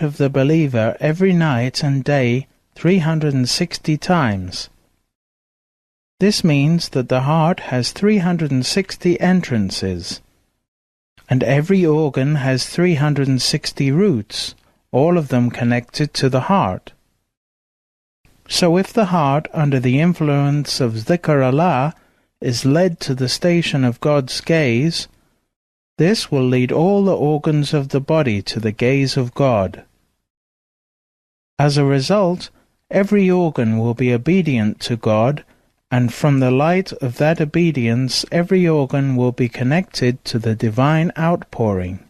heart of the believer every night and day 360 times. This means that the heart has 360 entrances, and every organ has 360 roots, all of them connected to the heart. So if the heart, under the influence of Dhikr Allah, is led to the station of God's gaze, this will lead all the organs of the body to the gaze of God. As a result, every organ will be obedient to God, and from the light of that obedience every organ will be connected to the divine outpouring.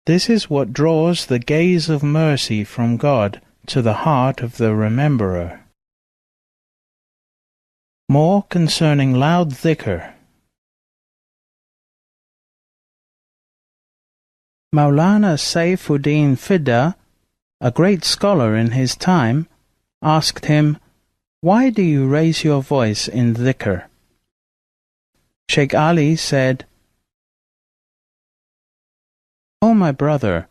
This is what draws the gaze of mercy from God to the heart of the rememberer. More concerning loud dhikr. Maulana Saifuddin Fidda, a great scholar in his time, asked him, "Why do you raise your voice in dhikr?" Sheikh Ali said, "O my brother,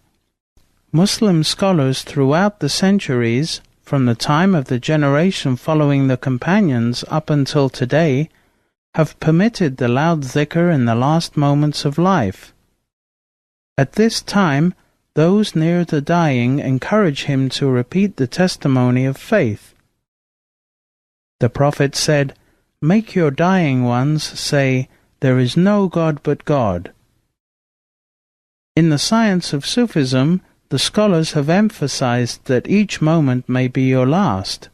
Muslim scholars throughout the centuries, from the time of the generation following the companions up until today, have permitted the loud dhikr in the last moments of life. At this time, those near the dying encourage him to repeat the testimony of faith. The Prophet said, 'Make your dying ones say, there is no God but God.' In the science of Sufism, the scholars have emphasized that each moment may be your last.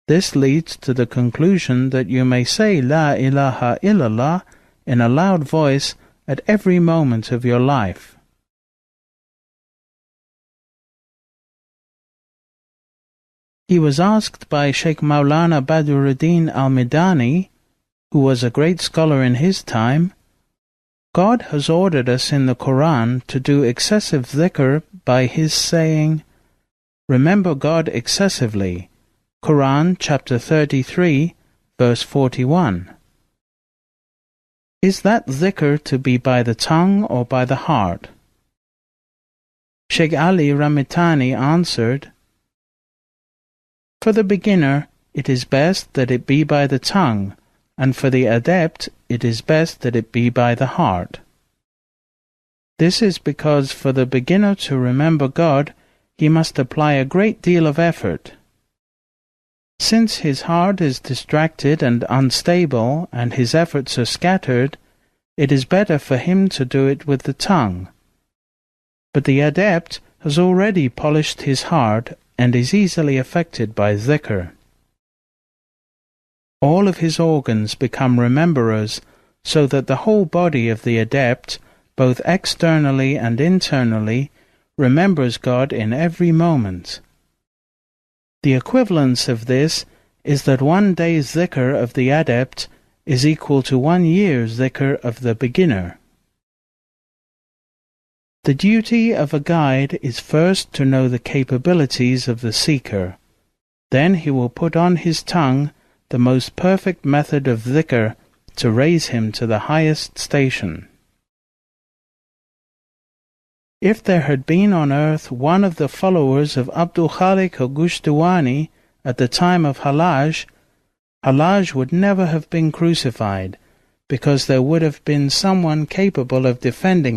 This leads to the conclusion that you may say La ilaha illallah in a loud voice at every moment of your life." He was asked by Sheikh Maulana Badruddin al-Midani, who was a great scholar in his time, "God has ordered us in the Quran to do excessive dhikr by His saying, 'Remember God excessively.' Quran chapter 33, verse 41. Is that dhikr to be by the tongue or by the heart?" Sheikh Ali Ramitani answered, "For the beginner, it is best that it be by the tongue, and for the adept, it is best that it be by the heart. This is because for the beginner to remember God, he must apply a great deal of effort. Since his heart is distracted and unstable, and his efforts are scattered, it is better for him to do it with the tongue. But the adept has already polished his heart and is easily affected by dhikr. All of his organs become rememberers, so that the whole body of the adept, both externally and internally, remembers God in every moment. The equivalence of this is that 1 day's dhikr of the adept is equal to 1 year's dhikr of the beginner. The duty of a guide is first to know the capabilities of the seeker. Then he will put on his tongue the most perfect method of dhikr to raise him to the highest station. If there had been on earth one of the followers of Abdul Khalik al-Gushtawani at the time of Hallaj, Hallaj would never have been crucified, because there would have been someone capable of defending